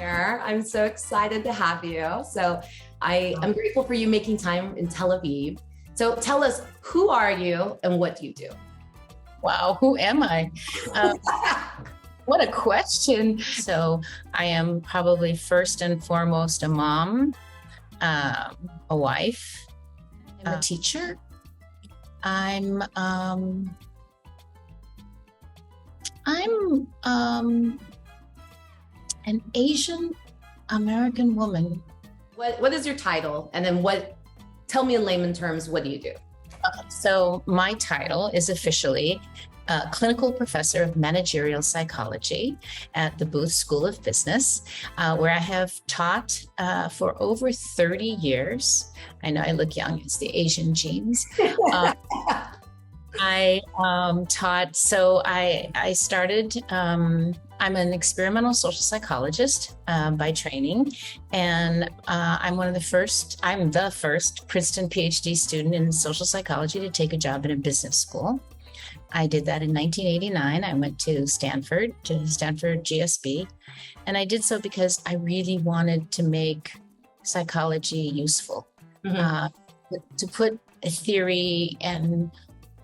here. I'm so excited to have you. So I am grateful for you making time in Tel Aviv. So tell us, who are you and what do you do? Wow, who am I? What a question. So I am probably first and foremost a mom, a wife, I'm a teacher. I'm an Asian American woman. What is your title? And then tell me in layman terms, what do you do? Okay, so my title is officially clinical professor of managerial psychology at the Booth School of Business, where I have taught for over 30 years. I know I look young, it's the Asian genes. I taught, so I started, I'm an experimental social psychologist by training, and I'm the first Princeton PhD student in social psychology to take a job in a business school. I did that in 1989. I went to Stanford GSB, and I did so because I really wanted to make psychology useful, to put a theory and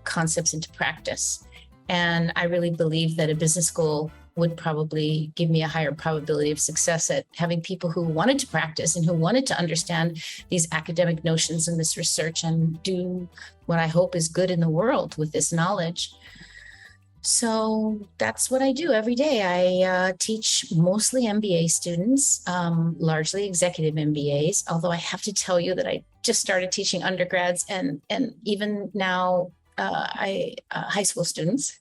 concepts into practice. And I really believe that a business school would probably give me a higher probability of success at having people who wanted to practice and who wanted to understand these academic notions and this research and do what I hope is good in the world with this knowledge. So that's what I do every day. I teach mostly MBA students, largely executive MBAs, although I have to tell you that I just started teaching undergrads and even now high school students.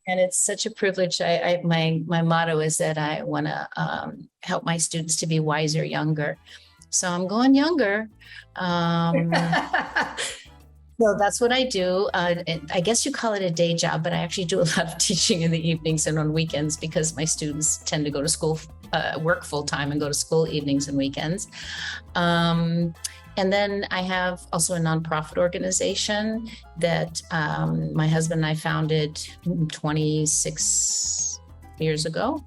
And it's such a privilege. My motto is that I want to help my students to be wiser younger. So I'm going younger. So that's what I do. I guess you call it a day job, but I actually do a lot of teaching in the evenings and on weekends because my students tend to go to school, work full time and go to school evenings and weekends. And then I have also a nonprofit organization that my husband and I founded 26 years ago.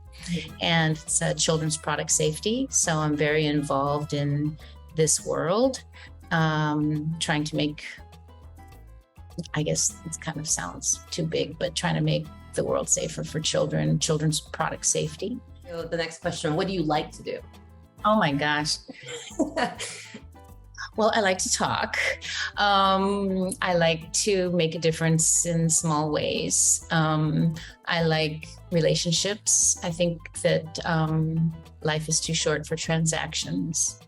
And it's children's product safety. So I'm very involved in this world, trying to make, I guess it kind of sounds too big, but trying to make the world safer for children, children's product safety. So the next question, what do you like to do? Oh my gosh. Well, I like to talk. I like to make a difference in small ways. I like relationships. I think that life is too short for transactions.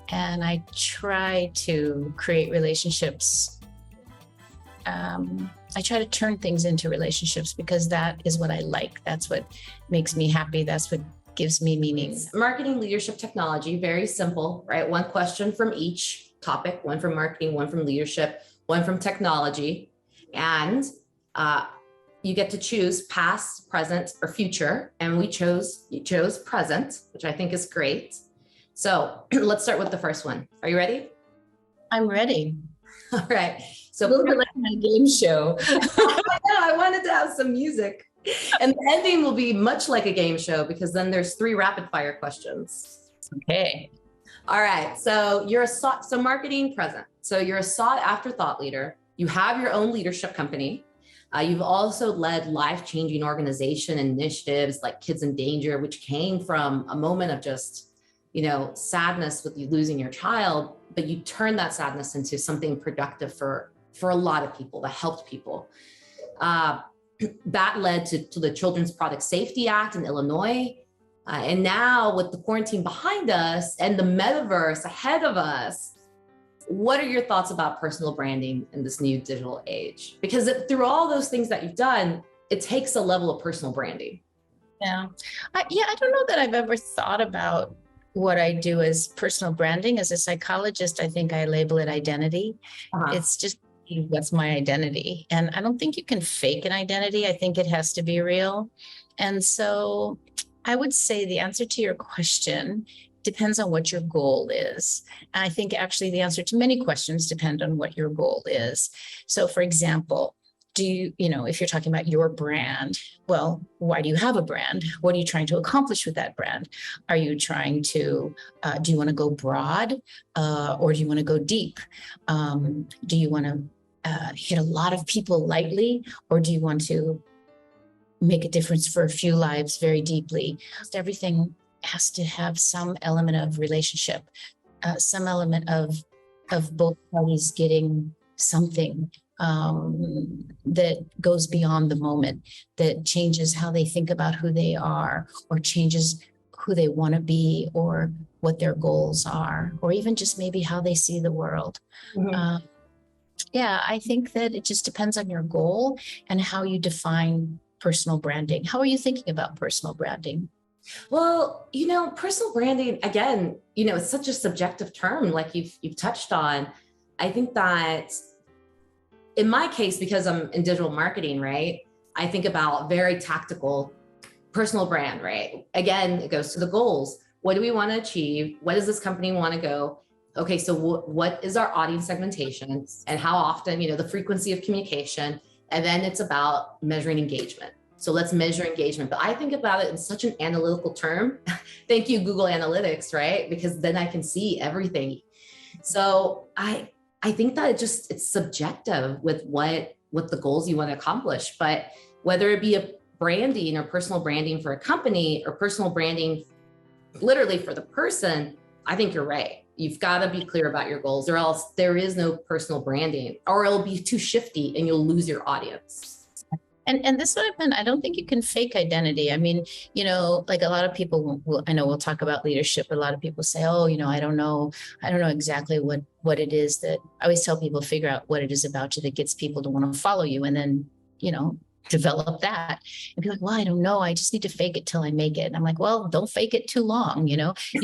And I try to create relationships. I try to turn things into relationships because that is what I like. That's what makes me happy. That's what gives me meaning. Marketing, leadership, technology, very simple, right? One question from each topic, one from marketing, one from leadership, one from technology. And you get to choose past, present, or future. And you chose present, which I think is great. So let's start with the first one. Are you ready? I'm ready. All right. So a little bit like my game show. I wanted to have some music. And the ending will be much like a game show because then there's 3 rapid fire questions. Okay. All right. So marketing present. So you're a sought after thought leader. You have your own leadership company. You've also led life-changing organization initiatives like Kids in Danger, which came from a moment of just, sadness with you losing your child, but you turned that sadness into something productive for a lot of people, that helped people. That led to the Children's Product Safety Act in Illinois. And now with the quarantine behind us and the metaverse ahead of us, what are your thoughts about personal branding in this new digital age? Because through all those things that you've done, it takes a level of personal branding. Yeah. I don't know that I've ever thought about what I do as personal branding. As a psychologist, I think I label it identity. It's just what's my identity. And I don't think you can fake an identity. I think it has to be real. And so I would say the answer to your question depends on what your goal is. And I think actually the answer to many questions depend on what your goal is. So for example, do you, if you're talking about your brand, well, why do you have a brand? What are you trying to accomplish with that brand? Are you trying to, do you want to go broad, or do you want to go deep? Do you want to hit a lot of people lightly, or do you want to make a difference for a few lives very deeply? Everything has to have some element of relationship, some element of both parties getting something that goes beyond the moment, that changes how they think about who they are, or changes who they want to be, or what their goals are, or even just maybe how they see the world. Mhm. Yeah, I think that it just depends on your goal and how you define personal branding. How are you thinking about personal branding? Well, personal branding, again, it's such a subjective term, like you've touched on. I think that in my case, because I'm in digital marketing, right? I think about very tactical personal brand, right? Again, it goes to the goals. What do we want to achieve? What does this company want to go? Okay, so what is our audience segmentation, and how often, the frequency of communication, and then it's about measuring engagement. So let's measure engagement. But I think about it in such an analytical term. Thank you, Google Analytics, right? Because then I can see everything. So I think that it's subjective with what the goals you want to accomplish. But whether it be a branding or personal branding for a company, or personal branding literally for the person, I think you're right. You've got to be clear about your goals, or else there is no personal branding, or it'll be too shifty and you'll lose your audience. And this would have been, I don't think you can fake identity. I mean, like a lot of people will, I know we'll talk about leadership, but a lot of people say, oh, I don't know exactly what it is that I always tell people, figure out what it is about you that gets people to want to follow you. And then, develop that, and be like, well, I don't know. I just need to fake it till I make it. And I'm like, well, don't fake it too long. You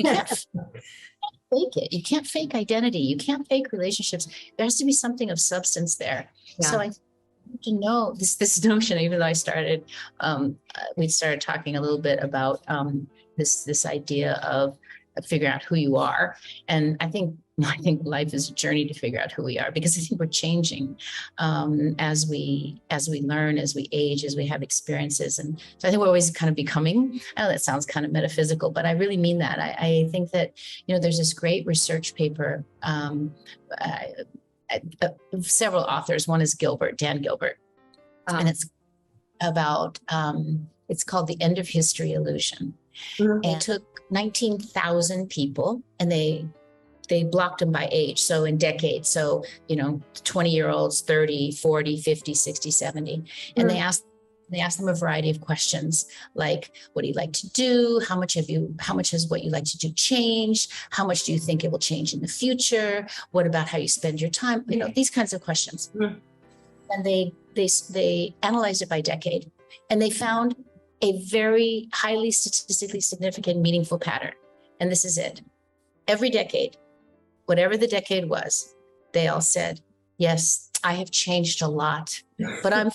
can't fake it. You can't fake identity. You can't fake relationships. There has to be something of substance there. Yeah. So I to know this notion, even though we started talking a little bit about this idea of figuring out who you are. And I think life is a journey to figure out who we are, because I think we're changing as we learn, as we age, as we have experiences. And so I think we're always kind of becoming. I know that sounds kind of metaphysical, but I really mean that. I think that there's this great research paper. Several authors. One is Dan Gilbert, and it's about it's called The End of History Illusion. Mm-hmm. And it took 19,000 people, and they blocked them by age, so in decades, so 20-year-olds, 30, 40, 50, 60, 70. Mm-hmm. And they asked them a variety of questions, like, what do you like to do? How much has what you like to do changed? How much do you think it will change in the future? What about how you spend your time? These kinds of questions. Mm-hmm. And they analyzed it by decade, and they found a very highly statistically significant, meaningful pattern. And this is it. Every decade, whatever the decade was, they all said, yes, I have changed a lot, but I'm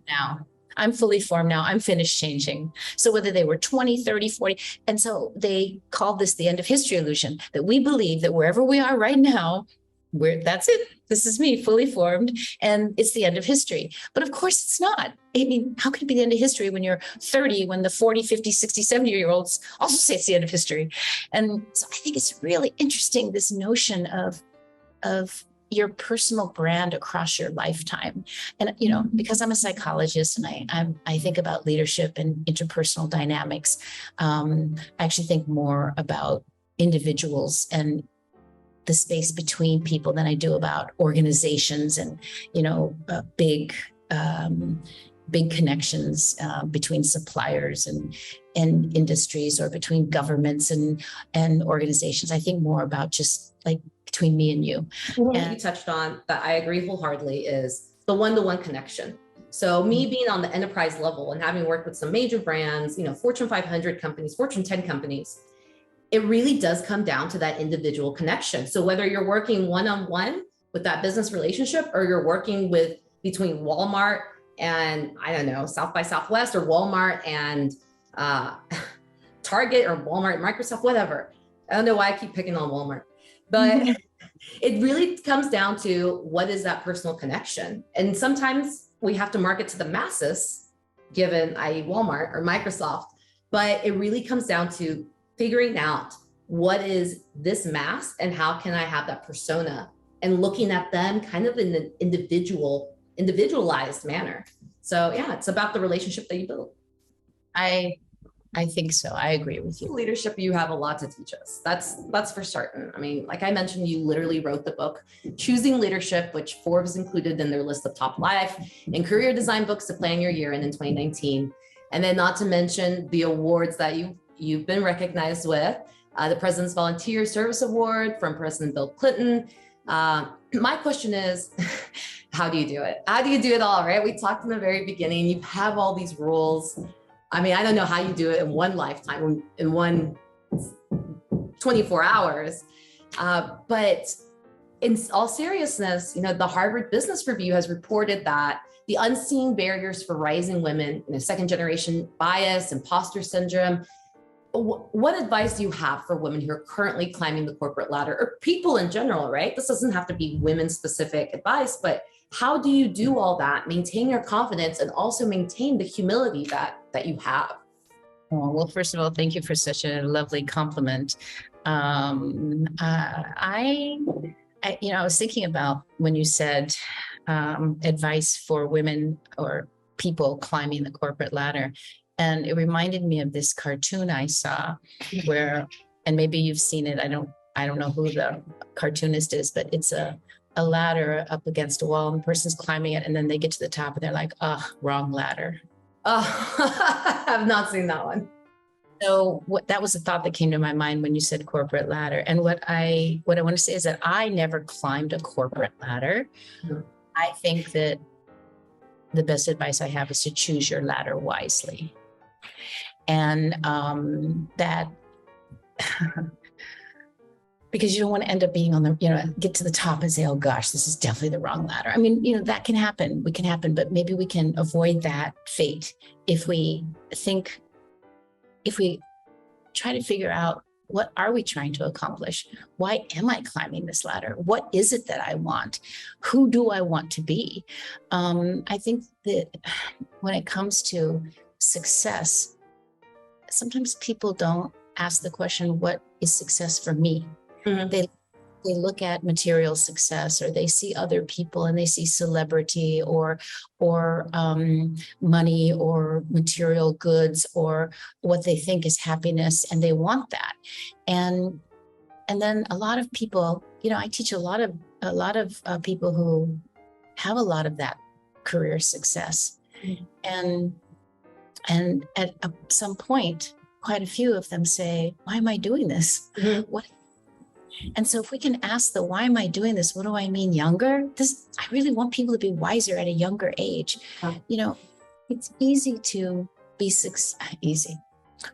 now. I'm fully formed now. I'm finished changing. So whether they were 20, 30, 40. And so they called this the end of history illusion, that we believe that wherever we are right now, that's it. This is me, fully formed, and it's the end of history. But of course it's not. I mean, how could it be the end of history when you're 30, when the 40, 50, 60, 70-year-olds also say it's the end of history? And so I think it's really interesting, this notion of your personal brand across your lifetime. And, because I'm a psychologist and I think about leadership and interpersonal dynamics, I actually think more about individuals and the space between people than I do about organizations and, big connections between suppliers and industries, or between governments and organizations. I think more about just like between me and you. And you touched on that, I agree wholeheartedly, is the one-to-one connection. So me being on the enterprise level and having worked with some major brands, Fortune 500 companies, Fortune 10 companies, it really does come down to that individual connection. So whether you're working one-on-one with that business relationship, or you're working between Walmart and, I don't know, South by Southwest, or Walmart and Target, or Walmart and Microsoft, whatever. I don't know why I keep picking on Walmart, but it really comes down to what is that personal connection. And sometimes we have to market to the masses, given i.e. Walmart or Microsoft, but it really comes down to figuring out what is this mass and how can I have that persona, and looking at them kind of in an individualized manner. So yeah, it's about the relationship that you build. I think so. I agree with you. Leadership, you have a lot to teach us. That's for certain. I mean, like I mentioned, you literally wrote the book Choosing Leadership, which Forbes included in their list of top life and career design books to plan your year in 2019. And then not to mention the awards that you've been recognized with, the President's Volunteer Service Award from President Bill Clinton. My question is, how do you do it? How do you do it all, right? We talked in the very beginning, you have all these rules. I mean, I don't know how you do it in one lifetime, in one 24 hours. But in all seriousness, the Harvard Business Review has reported that the unseen barriers for rising women, second generation bias, imposter syndrome. What advice do you have for women who are currently climbing the corporate ladder, or people in general, right? This doesn't have to be women specific advice, but how do you do all that, maintain your confidence, and also maintain the humility that you have? Oh, well, first of all, thank you for such a lovely compliment. I was thinking about when you said advice for women or people climbing the corporate ladder, and it reminded me of this cartoon I saw where, and maybe you've seen it. I don't know who the cartoonist is, but it's a ladder up against a wall, and the person's climbing it, and then they get to the top and they're like, oh, wrong ladder. Oh, I've not seen that one. So that was a thought that came to my mind when you said corporate ladder. And what I want to say is that I never climbed a corporate ladder. Mm-hmm. I think that the best advice I have is to choose your ladder wisely. And that because you don't want to end up being on the, get to the top and say, oh gosh, this is definitely the wrong ladder. I mean, that can happen. We can happen, but maybe we can avoid that fate if we try to figure out, what are we trying to accomplish? Why am I climbing this ladder? What is it that I want? Who do I want to be? I think that when it comes to success, sometimes people don't ask the question, what is success for me? Mm-hmm. They look at material success, or they see other people and they see celebrity or money or material goods or what they think is happiness, and they want that. And then a lot of people, I teach a lot of people who have a lot of that career success, mm-hmm. and at some point, quite a few of them say, why am I doing this? Mm-hmm. And so if we can ask why am I doing this? What do I mean younger? I really want people to be wiser at a younger age. Oh. It's easy to be easy.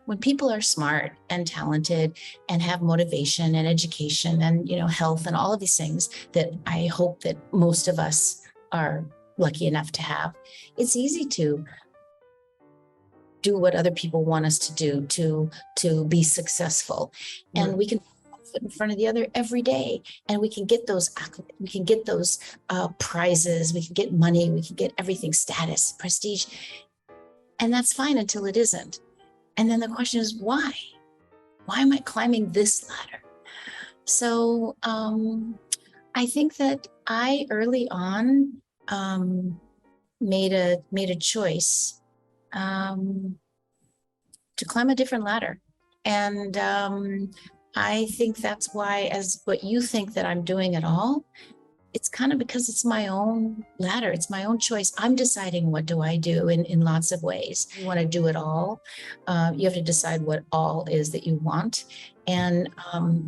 When people are smart and talented and have motivation and education and, health and all of these things that I hope that most of us are lucky enough to have, it's easy to do what other people want us to do to be successful. Mm-hmm. And we can in front of the other every day, and we can get those prizes, we can get money, we can get everything, status, prestige, and that's fine until it isn't. And then the question is, why am I climbing this ladder? So I think that I early on made a choice to climb a different ladder, and I think that's why, as what you think that I'm doing it all, it's kind of because it's my own ladder. It's my own choice. I'm deciding what do I do in lots of ways. You want to do it all. You have to decide what all is that you want, and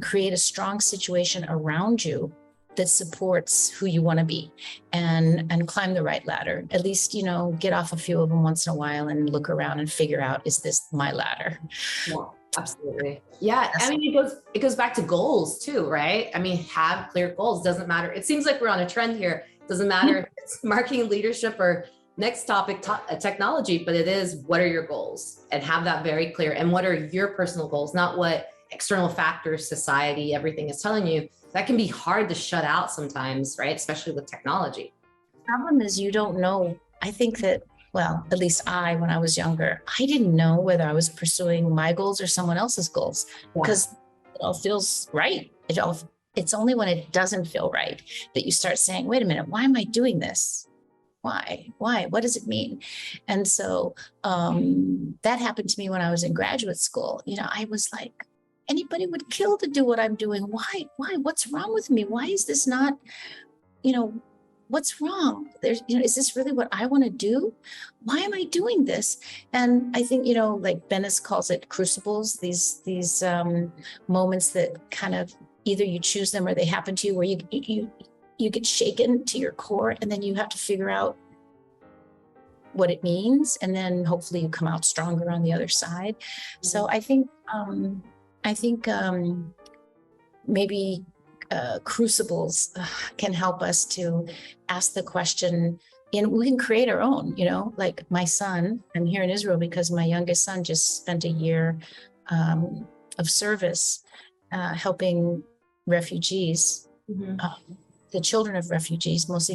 create a strong situation around you that supports who you want to be, and climb the right ladder. At least, get off a few of them once in a while and look around and figure out, is this my ladder? Yeah. Absolutely. Yeah. I mean, it goes back to goals too, right? I mean, have clear goals. Doesn't matter. It seems like we're on a trend here. Doesn't matter if it's marketing, leadership, or next topic, technology, but it is, what are your goals? And have that very clear. And what are your personal goals? Not what external factors, society, everything is telling you. That can be hard to shut out sometimes, right? Especially with technology. The problem is you don't know I think that, well, at least when I was younger, I didn't know whether I was pursuing my goals or someone else's goals because it all feels right. It's only when it doesn't feel right that you start saying, wait a minute, why am I doing this? Why? What does it mean? And so that happened to me when I was in graduate school. I was like, anybody would kill to do what I'm doing. Why? What's wrong with me? Why is this not, what's wrong? Is this really what I want to do? Why am I doing this? And I think, like Bennis calls it crucibles, these moments that kind of either you choose them or they happen to you, where you get shaken to your core, and then you have to figure out what it means, and then hopefully you come out stronger on the other side. So I think maybe crucibles can help us to ask the question, and we can create our own. Like my son, I'm here in Israel because my youngest son just spent a year of service helping refugees. The children of refugees, mostly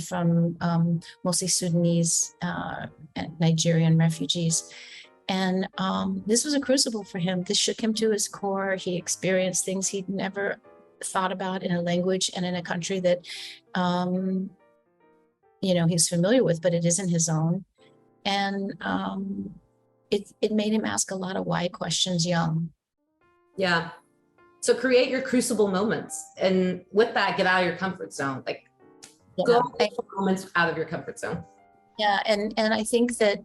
Sudanese and Nigerian refugees. And this was a crucible for him. This shook him to his core. He experienced things he'd never thought about in a language and in a country that, he's familiar with, but it isn't his own. And it made him ask a lot of why questions young. Yeah. So create your crucible moments, and with that, get out of your comfort zone. Go moments out of your comfort zone. Yeah, and I think that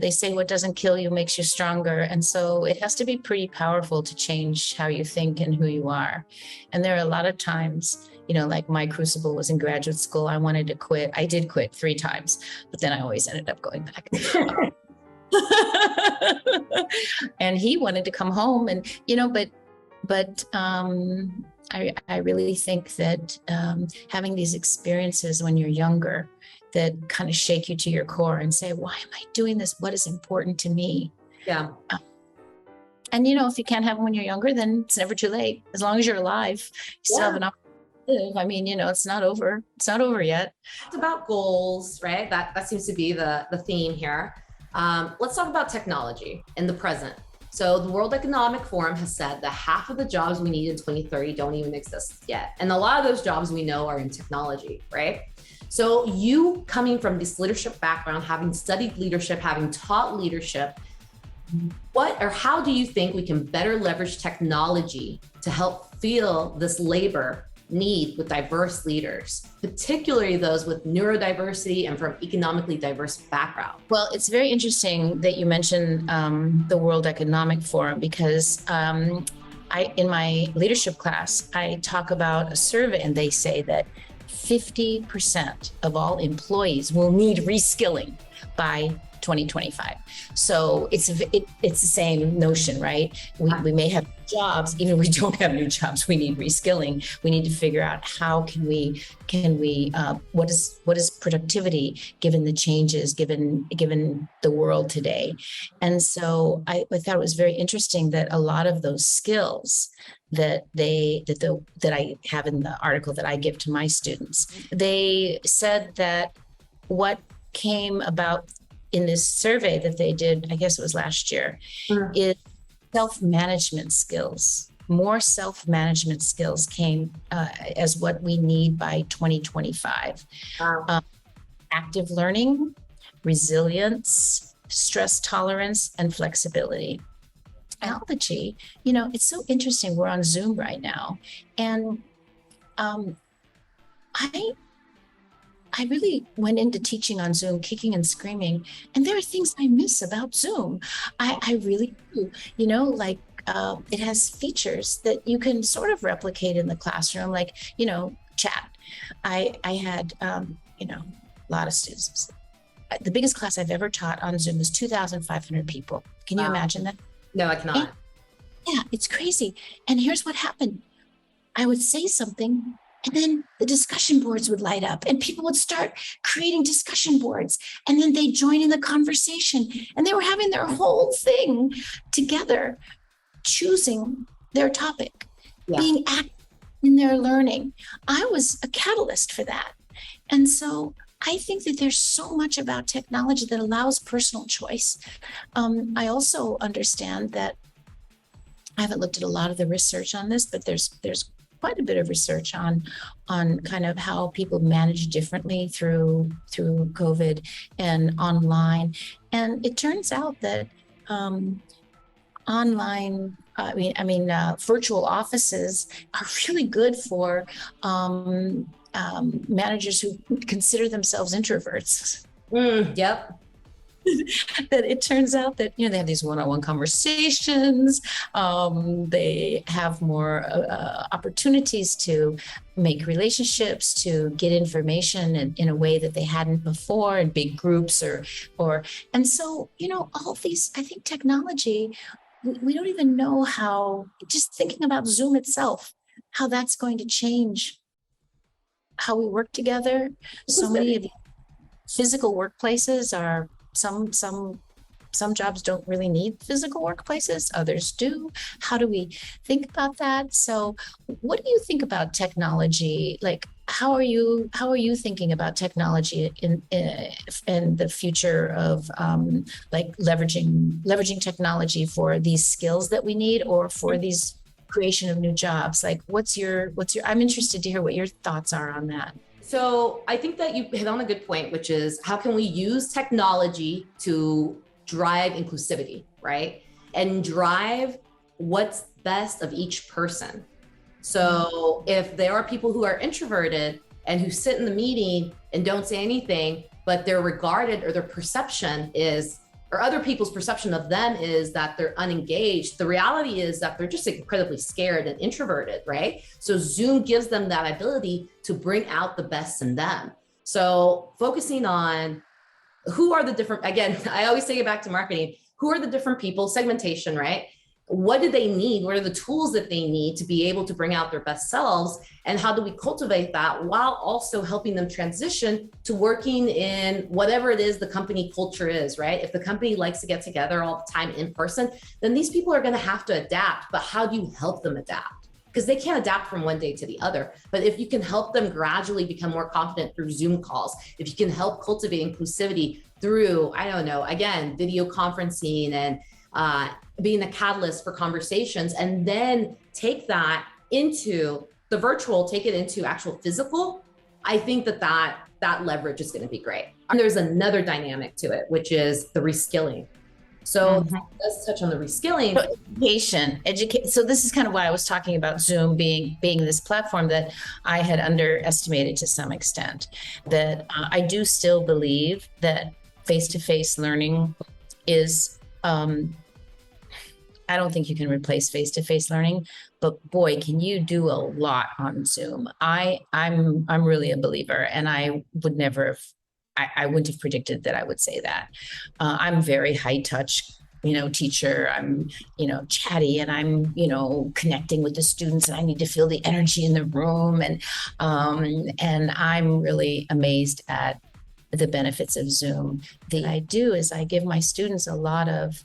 they say what doesn't kill you makes you stronger, and so it has to be pretty powerful to change how you think and who you are. And there are a lot of times, like my crucible was in graduate school. I wanted to quit. I did quit 3 times, but then I always ended up going back. And he wanted to come home, and but I really think that having these experiences when you're younger that kind of shake you to your core and say, why am I doing this? What is important to me? Yeah. And, if you can't have them when you're younger, then it's never too late. As long as you're alive, you still have an opportunity to live. I mean, it's not over. It's not over yet. It's about goals, right? That seems to be the theme here. Let's talk about technology in the present. So the World Economic Forum has said that half of the jobs we need in 2030 don't even exist yet. And a lot of those jobs we know are in technology, right? So you coming from this leadership background, having studied leadership, having taught leadership, how do you think we can better leverage technology to help fill this labor need with diverse leaders, particularly those with neurodiversity and from economically diverse backgrounds? Well, it's very interesting that you mentioned the World Economic Forum, because in my leadership class, I talk about a survey, and they say that 50% of all employees will need reskilling by 2025. So it's the same notion, right? We may have jobs, even if we don't have new jobs, we need reskilling. We need to figure out how can we what is productivity given the changes, given the world today. And so I thought it was very interesting that a lot of those skills that I have in the article that I give to my students, they said that what came about in this survey that they did, I guess it was last year, is self-management skills. More self-management skills came as what we need by 2025. Wow. Active learning, resilience, stress tolerance, and flexibility. Technology, it's so interesting. We're on Zoom right now. And I really went into teaching on Zoom, kicking and screaming. And there are things I miss about Zoom. I really do. It has features that you can sort of replicate in the classroom, like, chat. I had, a lot of students. The biggest class I've ever taught on Zoom is 2,500 people. Can you imagine that? No, I cannot. Yeah, it's crazy. And here's what happened. I would say something, and then the discussion boards would light up, and people would start creating discussion boards, and then they'd join in the conversation, and they were having their whole thing together, choosing their topic, being active in their learning. I was a catalyst for that. And so I think that there's so much about technology that allows personal choice. I also understand that I haven't looked at a lot of the research on this, but there's quite a bit of research on kind of how people manage differently through COVID and online. And it turns out that online, virtual offices are really good for managers who consider themselves introverts. Yep. That it turns out that, they have these one-on-one conversations. They have more opportunities to make relationships, to get information in a way that they hadn't before in big groups and so, all of these, I think technology, we don't even know how, just thinking about Zoom itself, how that's going to change how we work together. So many of the physical workplaces are some jobs don't really need physical workplaces, others do. How do we think about that? So what do you think about technology? Like, how are you thinking about technology in the future of like leveraging technology for these skills that we need, or for these creation of new jobs? Like, what's your I'm interested to hear what your thoughts are on that. So I think that you hit on a good point, which is how can we use technology to drive inclusivity, right? And drive what's best of each person. So if there are people who are introverted and who sit in the meeting and don't say anything, but they're regarded, or their perception is, or other people's perception of them is that they're unengaged. The reality is that they're just incredibly scared and introverted, right? So Zoom gives them that ability to bring out the best in them. So focusing on who are the different, again, I always take it back to marketing. Who are the different people, segmentation, right? What do they need? What are the tools that they need to be able to bring out their best selves? And how do we cultivate that while also helping them transition to working in whatever it is the company culture is, right? If the company likes to get together all the time in person, then these people are going to have to adapt. But how do you help them adapt? Because they can't adapt from one day to the other. But if you can help them gradually become more confident through Zoom calls, if you can help cultivate inclusivity through, I don't know, again, video conferencing and being a catalyst for conversations, and then take that into the virtual, take it into actual physical, I think that leverage is going to be great. And there's another dynamic to it, which is the reskilling. So let's touch on the reskilling. Education. So this is kind of why I was talking about Zoom being this platform that I had underestimated to some extent. That I do still believe that face-to-face learning is, I don't think you can replace face-to-face learning, but boy, can you do a lot on Zoom. I'm really a believer, and I would never have, I wouldn't have predicted that I would say that. I'm very high touch, teacher. I'm, chatty, and I'm, connecting with the students, and I need to feel the energy in the room. And I'm really amazed at the benefits of Zoom. The I do is I give my students a lot of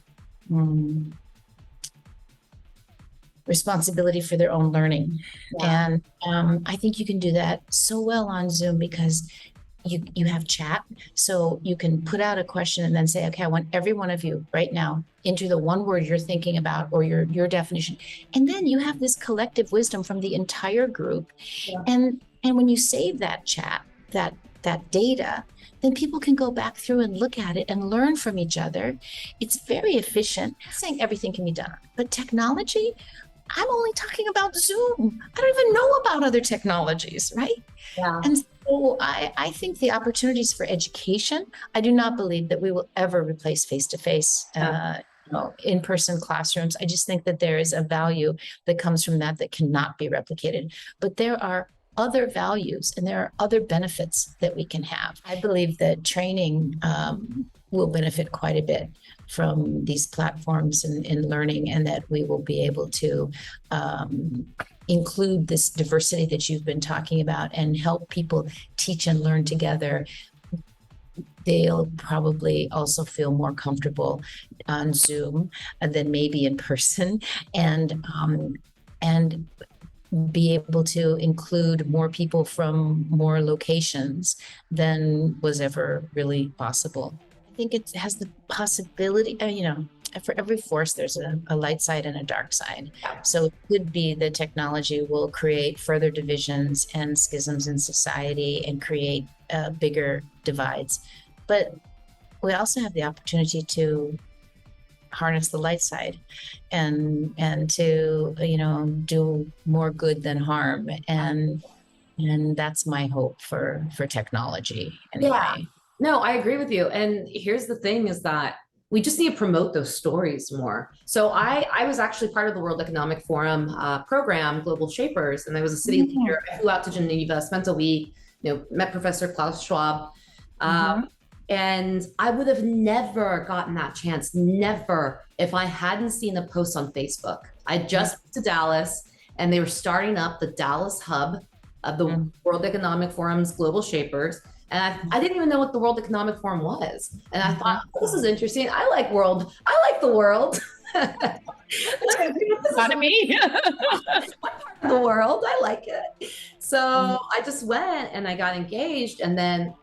responsibility for their own learning. Yeah. And I think you can do that so well on Zoom because you have chat. So you can put out a question and then say, okay, I want every one of you right now into the one word you're thinking about, or your definition. And then you have this collective wisdom from the entire group. Yeah. And when you save that chat, that data, then people can go back through and look at it and learn from each other. It's very efficient. I'm saying everything can be done, but technology, I'm only talking about Zoom. I don't even know about other technologies, right? Yeah. And so I think the opportunities for education, I do not believe that we will ever replace face-to-face, in-person classrooms. I just think that there is a value that comes from that cannot be replicated. But there are other values and there are other benefits that we can have. I believe that training will benefit quite a bit from these platforms in learning, and that we will be able to include this diversity that you've been talking about and help people teach and learn together. They'll probably also feel more comfortable on Zoom than maybe in person. And be able to include more people from more locations than was ever really possible. I think it has the possibility, for every force, there's a light side and a dark side. So it could be that technology will create further divisions and schisms in society and create bigger divides. But we also have the opportunity to harness the light side and to do more good than harm, and that's my hope for technology anyway. Yeah. No, I agree with you. And here's the thing is that we just need to promote those stories more. So I was actually part of the World Economic Forum program, Global Shapers, and I was a city leader. I flew out to Geneva, spent a week, met Professor Klaus Schwab. And I would have never gotten that chance, never, if I hadn't seen the post on Facebook. I just went to Dallas, and they were starting up the Dallas hub of the World Economic Forum's Global Shapers. And I didn't even know what the World Economic Forum was. And I thought, this is interesting. I like the world. Economy. The world. I like it. So I just went and I got engaged, and then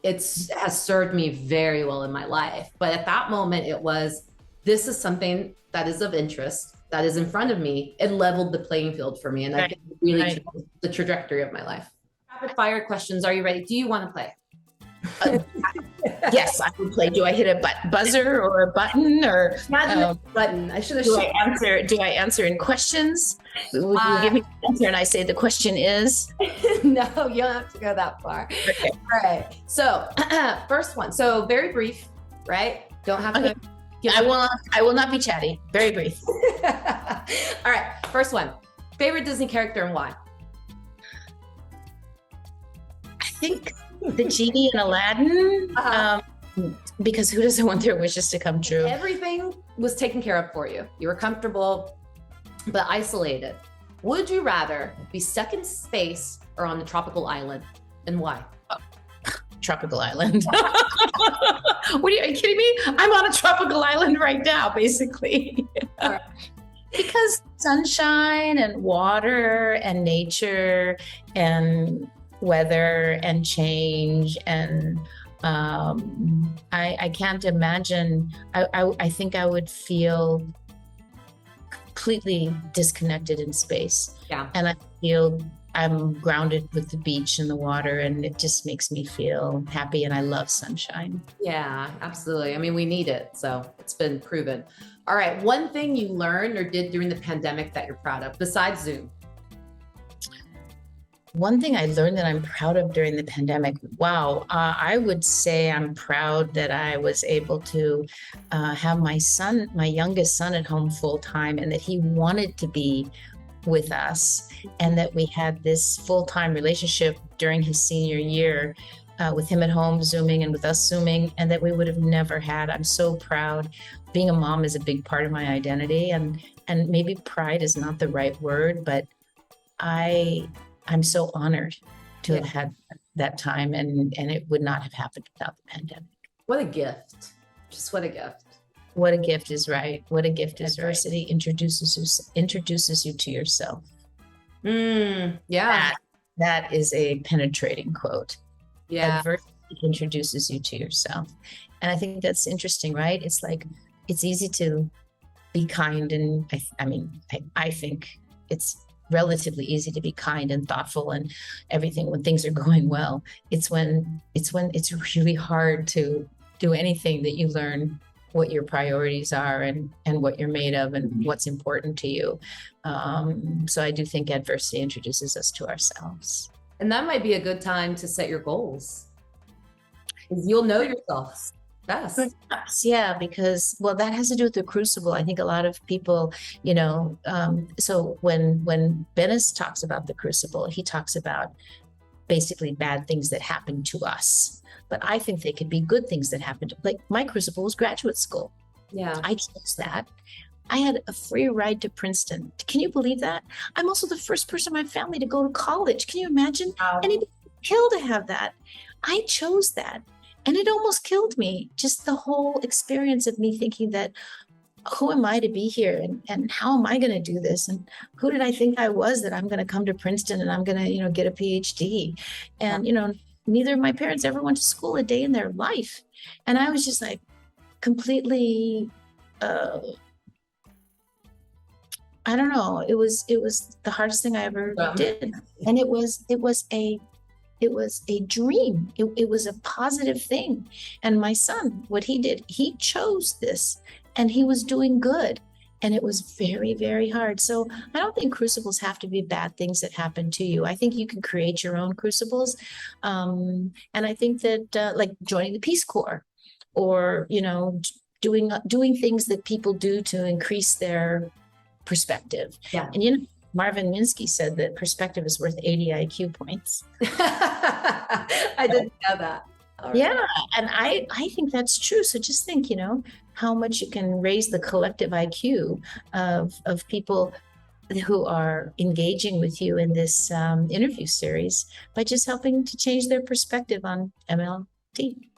it has served me very well in my life. But at that moment, it was, this is something that is of interest, that is in front of me. It leveled the playing field for me. And I think it really changed the trajectory of my life. Rapid fire questions. Are you ready? Do you want to play? Yes, I would play. Do I hit a buzzer or a button, or button? I should have. Do I answer in questions? Would you give me an answer and I say the question is? No, you don't have to go that far. Okay. All right. So first one. So very brief, right? Don't have to. I will not be chatty. Very brief. All right. First one. Favorite Disney character and why? I think the genie in Aladdin, because who doesn't want their wishes to come true? Everything was taken care of for you. You were comfortable, but isolated. Would you rather be stuck in space or on a tropical island, and why? Tropical island. Are you kidding me? I'm on a tropical island right now, basically. Right. Because sunshine and water and nature and weather and change, and I can't imagine. I think I would feel completely disconnected in space. Yeah. And I feel I'm grounded with the beach and the water, and it just makes me feel happy, and I love sunshine. Yeah, absolutely. I mean, we need it. So it's been proven. All right. One thing you learned or did during the pandemic that you're proud of besides Zoom? One thing I learned that I'm proud of during the pandemic, wow, I would say I'm proud that I was able to have my youngest son at home full time, and that he wanted to be with us, and that we had this full-time relationship during his senior year with him at home Zooming and with us Zooming, and that we would have never had. I'm so proud. Being a mom is a big part of my identity, and maybe pride is not the right word, but I'm so honored to have had that time, and it would not have happened without the pandemic. What a gift. Just what a gift. What a gift is right. What a gift is Adversity introduces you to yourself. Yeah. That is a penetrating quote. Yeah. Adversity introduces you to yourself. And I think that's interesting, right? It's like, it's easy to be kind. And I think it's relatively easy to be kind and thoughtful and everything when things are going well. It's when it's really hard to do anything that you learn what your priorities are and what you're made of and what's important to you. So I do think adversity introduces us to ourselves. And that might be a good time to set your goals. You'll know yourself best. Yeah, because, well, that has to do with the crucible. I think a lot of people, so when Bennis talks about the crucible, he talks about basically bad things that happen to us. But I think they could be good things that happened. Like my crucible was graduate school. Yeah. I chose that. I had a free ride to Princeton. Can you believe that? I'm also the first person in my family to go to college. Can you imagine? Wow. And it'd kill to have that. I chose that. And it almost killed me. Just the whole experience of me thinking that who am I to be here, and how am I going to do this, and who did I think I was that I'm going to come to Princeton and I'm going to, get a PhD. And neither of my parents ever went to school a day in their life, and I was just like completely I don't know, it was the hardest thing I ever did. And it was a dream. It was a positive thing. And my son, what he did, he chose this, and he was doing good. And it was very, very hard. So I don't think crucibles have to be bad things that happen to you. I think you can create your own crucibles. And I think that like joining the Peace Corps, or, doing things that people do to increase their perspective. Yeah. And Marvin Minsky said that perspective is worth 80 IQ points. I didn't know that. Right. Yeah, and I think that's true. So just think, how much you can raise the collective IQ of people who are engaging with you in this interview series by just helping to change their perspective on MLT.